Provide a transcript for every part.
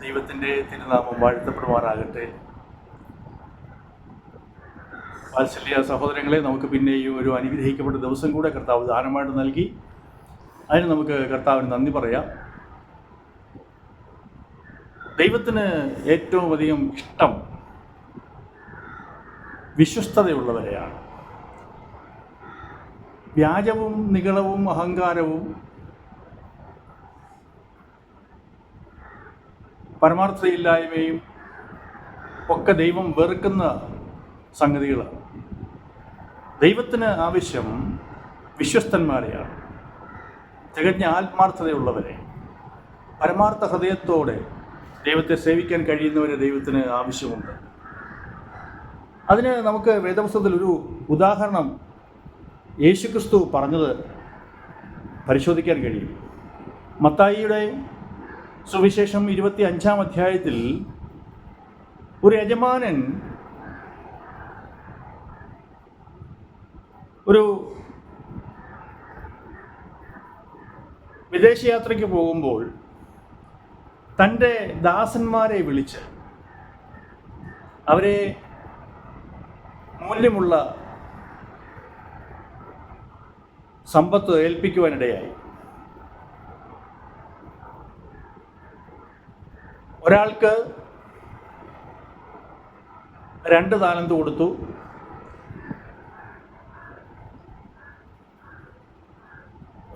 ദൈവത്തിൻ്റെ തിരുനാമം വാഴ്ത്തപ്പെടുമാറാകട്ടെ. വാത്സല്യ സഹോദരങ്ങളെ, നമുക്ക് പിന്നെയും ഒരു അനുഗ്രഹിക്കപ്പെട്ട ദിവസം കൂടെ കർത്താവ് ദാനമായിട്ട് നൽകി. അതിന് നമുക്ക് കർത്താവിന് നന്ദി പറയാം. ദൈവത്തിന് ഏറ്റവും അധികം ഇഷ്ടം വിശ്വസ്തതയുള്ളവരെയാണ്. വ്യാജവും നിഗളവും അഹങ്കാരവും പരമാർത്ഥതയില്ലായ്മയും ഒക്കെ ദൈവം വെറുക്കുന്ന സംഗതികളാണ്. ദൈവത്തിന് ആവശ്യം വിശ്വസ്തന്മാരെയാണ്, തികഞ്ഞ ആത്മാർത്ഥതയുള്ളവരെ, പരമാർത്ഥ ഹൃദയത്തോടെ ദൈവത്തെ സേവിക്കാൻ കഴിയുന്നവരെ ദൈവത്തിന് ആവശ്യമുണ്ട്. അതിന് നമുക്ക് വേദപുസ്തകത്തിൽ ഒരു ഉദാഹരണം യേശുക്രിസ്തു പറഞ്ഞത് പരിശോധിക്കാൻ കഴിയും. മത്തായിയുടെ സുവിശേഷം 25-ാം അധ്യായത്തിൽ ഒരു യജമാനൻ ഒരു വിദേശയാത്രയ്ക്ക് പോകുമ്പോൾ തൻ്റെ ദാസന്മാരെ വിളിച്ച് അവരെ മൂല്യമുള്ള സമ്പത്ത് ഏൽപ്പിക്കുവാനിടയായി. ഒരാൾക്ക് 2 താലന്ത് കൊടുത്തു,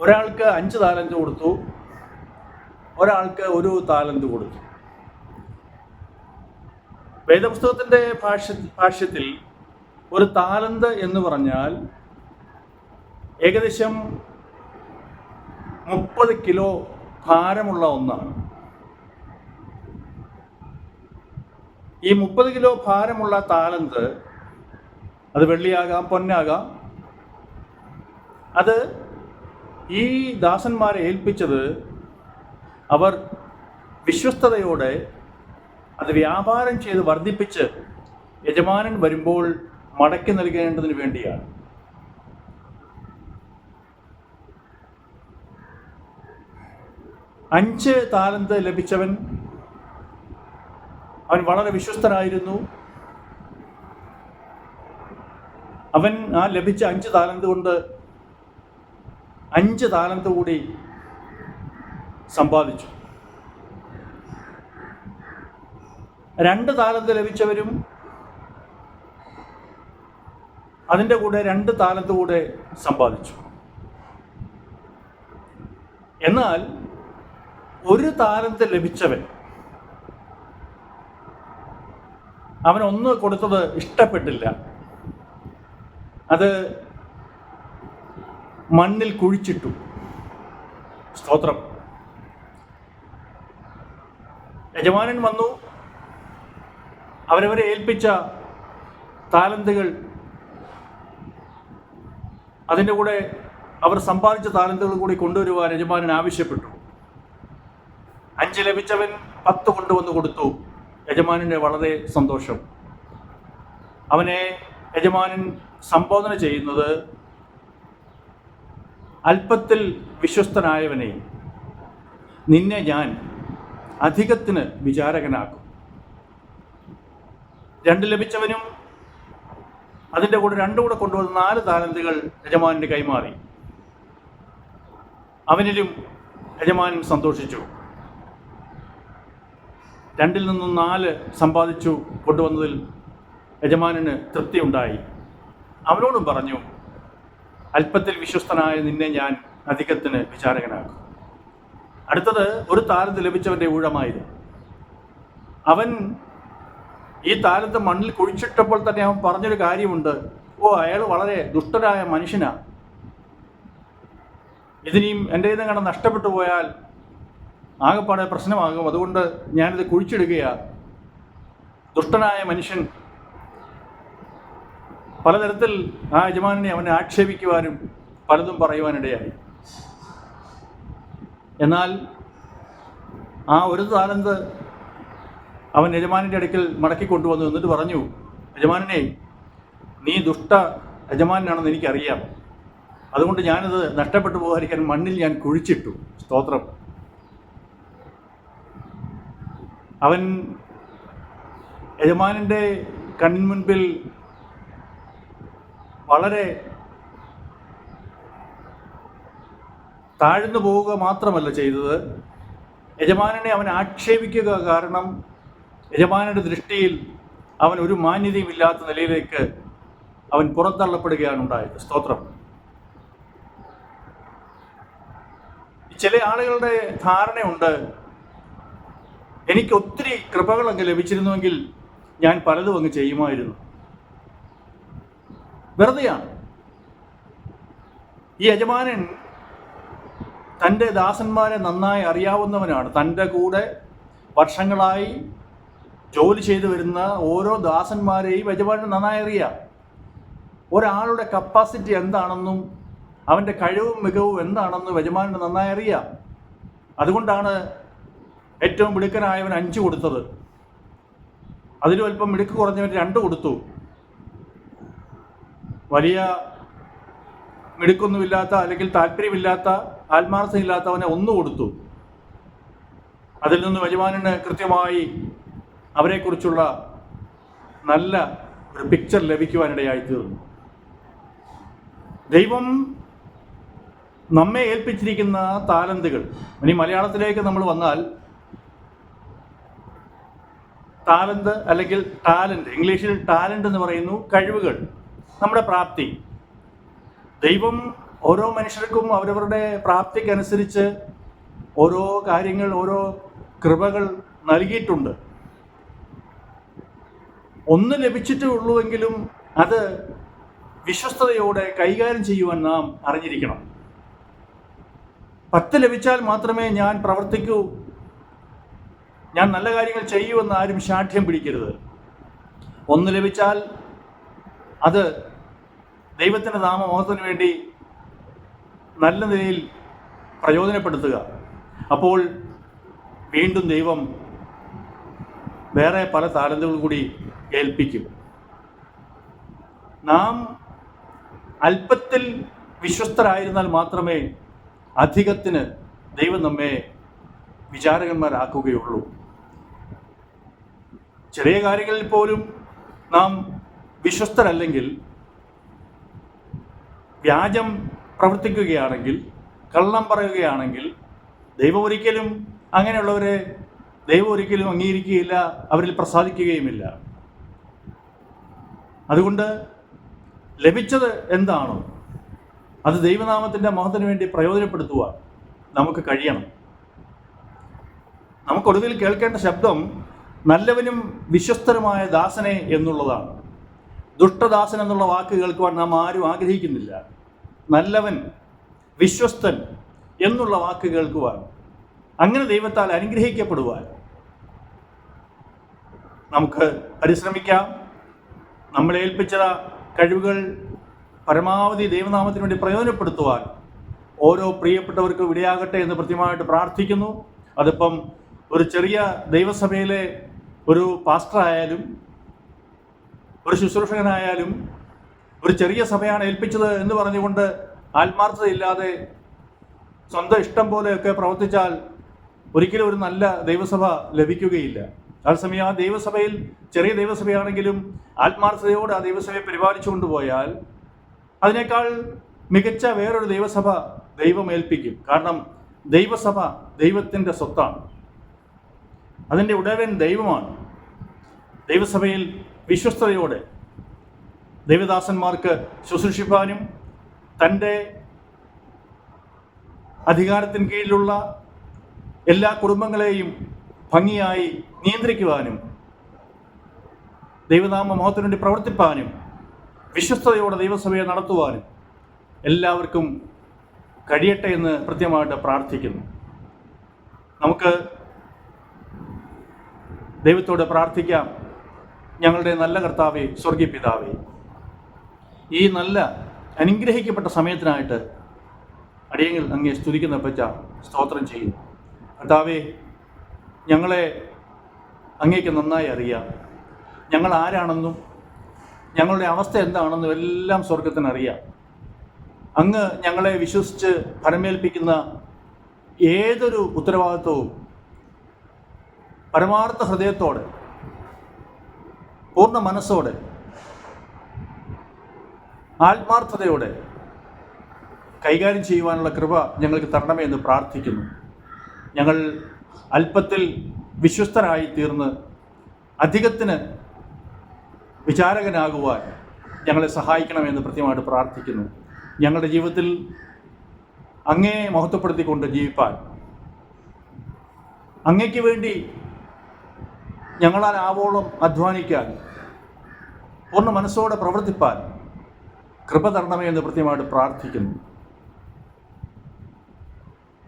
ഒരാൾക്ക് 5 താലന്ത് കൊടുത്തു, ഒരാൾക്ക് 1 താലന്ത് കൊടുത്തു. വേദപുസ്തകത്തിൻ്റെ ഭാഷ്യത്തിൽ ഒരു താലന്ത് എന്ന് പറഞ്ഞാൽ ഏകദേശം 30 കിലോ ഭാരമുള്ള ഒന്നാണ്. ഈ 30 കിലോ ഭാരമുള്ള താലന്ത്, അത് വെള്ളിയാകാം, പൊന്നാകാം, അത് ഈ ദാസന്മാരെ ഏൽപ്പിച്ചത് അവർ വിശ്വസ്തതയോടെ അത് വ്യാപാരം ചെയ്ത് വർദ്ധിപ്പിച്ച് യജമാനൻ വരുമ്പോൾ മടക്കി നൽകേണ്ടതിന് വേണ്ടിയാണ്. അഞ്ച് താലന്ത് ലഭിച്ചവൻ, അവൻ വളരെ വിശ്വസ്തനായിരുന്നു. അവൻ ആ ലഭിച്ച 5 താലന്ത് കൊണ്ട് 5 താലന്ത് കൂടി സമ്പാദിച്ചു. 2 താലന്ത് ലഭിച്ചവരും അതിൻ്റെ കൂടെ 2 താലന്ത് കൂടെ സമ്പാദിച്ചു. എന്നാൽ 1 താലന്ത് ലഭിച്ചവൻ, അവൻ 1 കൊടുത്തത് ഇഷ്ടപ്പെട്ടില്ല. അത് മണ്ണിൽ കുഴിച്ചിട്ടു. സ്തോത്രം. യജമാനൻ വന്നു, അവരവരെ ഏൽപ്പിച്ച താലന്തുകൾ, അതിൻ്റെ കൂടെ അവർ സമ്പാദിച്ച താലന്തുകൾ കൂടി കൊണ്ടുവരുവാൻ യജമാനൻ ആവശ്യപ്പെട്ടു. 5 ലഭിച്ചവൻ 10 കൊണ്ടുവന്ന് കൊടുത്തു. യജമാനന് വളരെ സന്തോഷം. അവനെ യജമാനൻ സംബോധന ചെയ്യുന്നത്, അല്പത്തിൽ വിശ്വസ്തനായവനെ, നിന്നെ ഞാൻ അധികത്തിന് വിചാരകനാക്കും. 2 ലഭിച്ചവനും അതിൻ്റെ കൂടെ 2 കൂടെ കൊണ്ടുവന്ന് 4 താലന്തുകൾ യജമാനന് കൈമാറി. അവനിലും യജമാനൻ സന്തോഷിച്ചു. 2-ൽ നിന്നും 4 സമ്പാദിച്ചു കൊണ്ടുവന്നതിൽ യജമാനന് തൃപ്തി ഉണ്ടായി. അവനോടും പറഞ്ഞു, അല്പത്തിൽ വിശ്വസ്തനായ നിന്നെ ഞാൻ അധികത്തിന് വിചാരകനാക്കും. അടുത്തത് 1 താലന്ത് ലഭിച്ചവൻ്റെ ഊഴമായിരുന്നു. അവൻ ഈ താലന്ത് മണ്ണിൽ കുഴിച്ചിട്ടപ്പോൾ തന്നെ അവൻ പറഞ്ഞൊരു കാര്യമുണ്ട്. അയാൾ വളരെ ദുഷ്ടനായ മനുഷ്യനാണ്, ഇതിനിയും എൻ്റെ കയ്യിൽ നിന്ന് നഷ്ടപ്പെട്ടു പോയാൽ ആകെപ്പാടെ പ്രശ്നമാകും, അതുകൊണ്ട് ഞാനിത് കുഴിച്ചിടുകയാണ്. ദുഷ്ടനായ മനുഷ്യൻ. പലതരത്തിൽ ആ യജമാനെ അവനെ ആക്ഷേപിക്കുവാനും പലതും പറയുവാനിടയായി. എന്നാൽ ആ 1 താലന്ത് അവൻ യജമാനൻ്റെ അടുക്കൽ മടക്കി കൊണ്ടുവന്നു. എന്നിട്ട് പറഞ്ഞു, യജമാനനെ, നീ ദുഷ്ട യജമാനാണെന്ന് എനിക്കറിയാം, അതുകൊണ്ട് ഞാനത് നഷ്ടപ്പെട്ടു പോകാതിരിക്കാൻ മണ്ണിൽ ഞാൻ കുഴിച്ചിട്ടു. സ്തോത്രം. അവൻ യജമാനൻ്റെ കൺമുൻപിൽ വളരെ താഴ്ന്നു പോവുക മാത്രമല്ല ചെയ്തത്, യജമാനനെ അവൻ ആക്ഷേപിക്കുക. കാരണം യജമാനന്റെ ദൃഷ്ടിയിൽ അവൻ ഒരു മാന്യതയും ഇല്ലാത്ത നിലയിലേക്ക് അവൻ പുറന്തള്ളപ്പെടുകയാണ് ഉണ്ടായത്. സ്തോത്രം. ചില ആളുകളുടെ ധാരണയുണ്ട്, എനിക്ക് ഒത്തിരി കൃപകളങ്ങ് ലഭിച്ചിരുന്നുവെങ്കിൽ ഞാൻ പലതും അങ്ങ് ചെയ്യുമായിരുന്നു. വെറുതെയാണ്. ഈ യജമാനൻ തൻ്റെ ദാസന്മാരെ നന്നായി അറിയാവുന്നവനാണ്. തൻ്റെ കൂടെ വർഷങ്ങളായി ജോലി ചെയ്തു വരുന്ന ഓരോ ദാസന്മാരെയും യജമാനൻ നന്നായി അറിയാം. ഒരാളുടെ കപ്പാസിറ്റി എന്താണെന്നും അവൻ്റെ കഴിവും മികവും എന്താണെന്നും യജമാനന് നന്നായി അറിയാം. അതുകൊണ്ടാണ് ഏറ്റവും മിടുക്കനായവൻ 5 കൊടുത്തത്, അതിലും അല്പം മിടുക്ക് കുറഞ്ഞവൻ 2 കൊടുത്തു. വലിയ മിടുക്കൊന്നുമില്ലാത്ത അല്ലെങ്കിൽ താല്പര്യമില്ലാത്ത ആത്മാർത്ഥമില്ലാത്തവനെ 1 കൊടുത്തു. അതിൽ നിന്ന് യജമാനന് കൃത്യമായി അവരെക്കുറിച്ചുള്ള നല്ല ഒരു പിക്ചർ ലഭിക്കുവാനിടയായി തീർന്നു. ദൈവം നമ്മെ ഏൽപ്പിച്ചിരിക്കുന്ന താലന്തുകൾ, ഇനി മലയാളത്തിലേക്ക് നമ്മൾ വന്നാൽ താലന്ത് അല്ലെങ്കിൽ ടാലന്റ്, ഇംഗ്ലീഷിൽ ടാലന്റ് എന്ന് പറയുന്നു, കഴിവുകൾ, നമ്മുടെ പ്രാപ്തി. ദൈവം ഓരോ മനുഷ്യർക്കും അവരവരുടെ പ്രാപ്തിക്കനുസരിച്ച് ഓരോ കാര്യങ്ങൾ, ഓരോ കൃപകൾ നൽകിയിട്ടുണ്ട്. ഒന്ന് ലഭിച്ചിട്ടേ ഉള്ളുവെങ്കിലും അത് വിശ്വസ്തയോടെ കൈകാര്യം ചെയ്യുവാൻ നാം അറിഞ്ഞിരിക്കണം. 10 ലഭിച്ചാൽ മാത്രമേ ഞാൻ പ്രവർത്തിക്കൂ, ഞാൻ നല്ല കാര്യങ്ങൾ ചെയ്യുമെന്ന് ആരും ശാഠ്യം പിടിക്കരുത്. 1 ലഭിച്ചാൽ അത് ദൈവത്തിൻ്റെ നാമമഹത്വത്തിന് വേണ്ടി നല്ല നിലയിൽ പ്രയോജനപ്പെടുത്തുക. അപ്പോൾ വീണ്ടും ദൈവം വേറെ പല താലന്തുകൾ കൂടി ഏൽപ്പിക്കും. നാം അല്പത്തിൽ വിശ്വസ്തരായിരുന്നാൽ മാത്രമേ അധികത്തിന് ദൈവം നമ്മെ വിചാരകന്മാരാക്കുകയുള്ളൂ. ചെറിയ കാര്യങ്ങളിൽ പോലും നാം വിശ്വസ്തരല്ലെങ്കിൽ, വ്യാജം പ്രവർത്തിക്കുകയാണെങ്കിൽ, കള്ളം പറയുകയാണെങ്കിൽ, ദൈവം ഒരിക്കലും അങ്ങനെയുള്ളവരെ അംഗീകരിക്കുകയില്ല, അവരിൽ പ്രസാദിക്കുകയുമില്ല. അതുകൊണ്ട് ലഭിച്ചത് എന്താണോ അത് ദൈവനാമത്തിൻ്റെ മഹത്വത്തിന് വേണ്ടി പ്രയോജനപ്പെടുത്തുവാൻ നമുക്ക് കഴിയണം. നമുക്കൊടുവിൽ കേൾക്കേണ്ട ശബ്ദം നല്ലവനും വിശ്വസ്തരുമായ ദാസനെ എന്നുള്ളതാണ്. ദുഷ്ടദാസൻ എന്നുള്ള വാക്ക് കേൾക്കുവാൻ നാം ആരും ആഗ്രഹിക്കുന്നില്ല. നല്ലവൻ, വിശ്വസ്തൻ എന്നുള്ള വാക്ക് കേൾക്കുവാൻ, അങ്ങനെ ദൈവത്താൽ അനുഗ്രഹിക്കപ്പെടുവാൻ നമുക്ക് പരിശ്രമിക്കാം. നമ്മളെ ഏൽപ്പിച്ച കഴിവുകൾ പരമാവധി ദൈവനാമത്തിന് വേണ്ടി പ്രയോജനപ്പെടുത്തുവാൻ ഓരോ പ്രിയപ്പെട്ടവർക്കും ഇടയാകട്ടെ എന്ന് കൃത്യമായിട്ട് പ്രാർത്ഥിക്കുന്നു. അതിപ്പം ഒരു ചെറിയ ദൈവസഭയിലെ ഒരു പാസ്റ്ററായാലും, ഒരു ശുശ്രൂഷകനായാലും, ഒരു ചെറിയ സഭയാണ് ഏൽപ്പിച്ചത് എന്ന് പറഞ്ഞുകൊണ്ട് ആത്മാർത്ഥതയില്ലാതെ സ്വന്തം ഇഷ്ടം പോലെയൊക്കെ പ്രവർത്തിച്ചാൽ ഒരിക്കലും ഒരു നല്ല ദൈവസഭ ലഭിക്കുകയില്ല. അതേസമയം ആ ദൈവസഭയിൽ, ചെറിയ ദൈവസഭയാണെങ്കിലും ആത്മാർത്ഥതയോടെ ആ ദൈവസഭയെ പരിപാലിച്ചു കൊണ്ടുപോയാൽ അതിനേക്കാൾ മികച്ച വേറൊരു ദൈവസഭ ദൈവം ഏൽപ്പിക്കും. കാരണം ദൈവസഭ ദൈവത്തിൻ്റെ സ്വത്താണ്, അതിൻ്റെ ഉടയവൻ ദൈവമാണ്. ദൈവസഭയിൽ വിശ്വസ്തയോടെ ദൈവദാസന്മാർക്ക് ശുശ്രൂഷിപ്പാനും തൻ്റെ അധികാരത്തിന് കീഴിലുള്ള എല്ലാ കുടുംബങ്ങളെയും ഭംഗിയായി നിയന്ത്രിക്കുവാനും ദൈവനാമ മഹത്വത്തിന് വേണ്ടി പ്രവർത്തിപ്പാനും വിശ്വസ്തയോടെ ദൈവസഭയെ നടത്തുവാനും എല്ലാവർക്കും കഴിയട്ടെ എന്ന് കൃത്യമായിട്ട് പ്രാർത്ഥിക്കുന്നു. നമുക്ക് ദൈവത്തോട് പ്രാർത്ഥിക്കാം. ഞങ്ങളുടെ നല്ല കർത്താവേ, സ്വർഗീയ പിതാവേ, ഈ നല്ല അനുഗ്രഹിക്കപ്പെട്ട സമയത്തിനായിട്ട് അടിയങ്ങൾ അങ്ങേ സ്തുതിക്കുന്ന പറ്റ സ്തോത്രം ചെയ്യുന്നു. കർത്താവേ, ഞങ്ങളെ അങ്ങേക്ക് നന്നായി അറിയാം. ഞങ്ങൾ ആരാണെന്നും ഞങ്ങളുടെ അവസ്ഥ എന്താണെന്നും എല്ലാം സ്വർഗത്തിനറിയാം. അങ്ങ് ഞങ്ങളെ വിശ്വസിച്ച് ഫലമേൽപ്പിക്കുന്ന ഏതൊരു ഉത്തരവാദിത്വവും പരമാർത്ഥ ഹൃദയത്തോടെ, പൂർണ്ണ മനസ്സോടെ, ആത്മാർത്ഥതയോടെ കൈകാര്യം ചെയ്യുവാനുള്ള കൃപ ഞങ്ങൾക്ക് തരണമേ എന്ന് പ്രാർത്ഥിക്കുന്നു. ഞങ്ങൾ അല്പത്തിൽ വിശ്വസ്തരായി തീർന്ന് അധികത്തിന് വിചാരകനാകുവാൻ ഞങ്ങളെ സഹായിക്കണമെന്ന് കൃത്യമായിട്ട് പ്രാർത്ഥിക്കുന്നു. ഞങ്ങളുടെ ജീവിതത്തിൽ അങ്ങേ മഹത്വപ്പെടുത്തിക്കൊണ്ട് ജീവിപ്പാൻ, അങ്ങയ്ക്ക് വേണ്ടി ഞങ്ങളാൽ ആവോളം അധ്വാനിക്കാൻ, പൂർണ്ണ മനസ്സോടെ പ്രവർത്തിപ്പാൻ കൃപ തരണമേ എന്ന് കൃത്യമായിട്ട് പ്രാർത്ഥിക്കുന്നു.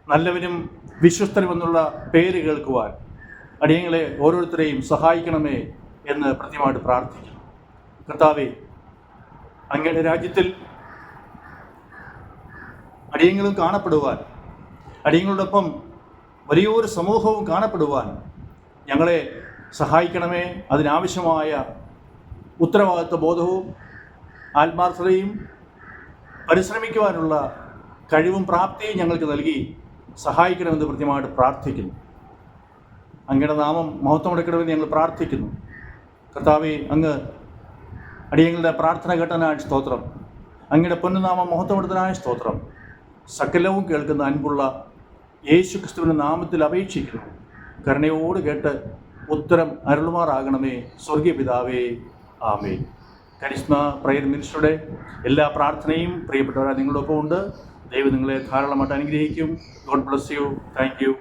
നല്ലവനും വിശ്വസ്തനുമെന്നുള്ള പേര് കേൾക്കുവാൻ അടിയങ്ങളെ ഓരോരുത്തരെയും സഹായിക്കണമേ എന്ന് കൃത്യമായിട്ട് പ്രാർത്ഥിക്കുന്നു. കർത്താവേ, അങ്ങയുടെ രാജ്യത്തിൽ അടിയങ്ങളും കാണപ്പെടുവാൻ, അടിയങ്ങളോടൊപ്പം വലിയൊരു സമൂഹവും കാണപ്പെടുവാൻ ഞങ്ങളെ സഹായിക്കണമേ. അതിനാവശ്യമായ ഉത്തരവാദിത്വ ബോധവും ആത്മാർത്ഥതയും പരിശ്രമിക്കുവാനുള്ള കഴിവും പ്രാപ്തിയും ഞങ്ങൾക്ക് നൽകി സഹായിക്കണമെന്ന് കൃത്യമായിട്ട് പ്രാർത്ഥിക്കുന്നു. അങ്ങയുടെ നാമം മഹത്വമെടുക്കണമെന്ന് ഞങ്ങൾ പ്രാർത്ഥിക്കുന്നു. കർത്താവേ, അങ്ങ് അടിയങ്ങളുടെ പ്രാർത്ഥന കേട്ടതിനായ സ്തോത്രം. അങ്ങയുടെ പൊന്നുനാമം മഹത്വമെടുത്തതിനായ സ്തോത്രം. സകലവും കേൾക്കുന്ന അൻപുള്ള യേശു ക്രിസ്തുവിൻ്റെ നാമത്തിൽ അപേക്ഷിക്കുന്നു. കരുണയോട് കേട്ട് ഉത്തരം അരുളുമാറാകണമേ സ്വർഗീയ പിതാവേ, ആമേൻ. കരിസ്മ പ്രയർ മിനിസ്റ്ററുടെ എല്ലാ പ്രാർത്ഥനയും പ്രിയപ്പെട്ടവരാ നിങ്ങളോടൊപ്പം ഉണ്ട്. ദൈവം നിങ്ങളെ ധാരാളമായിട്ട് അനുഗ്രഹിക്കും. God bless you. Thank you.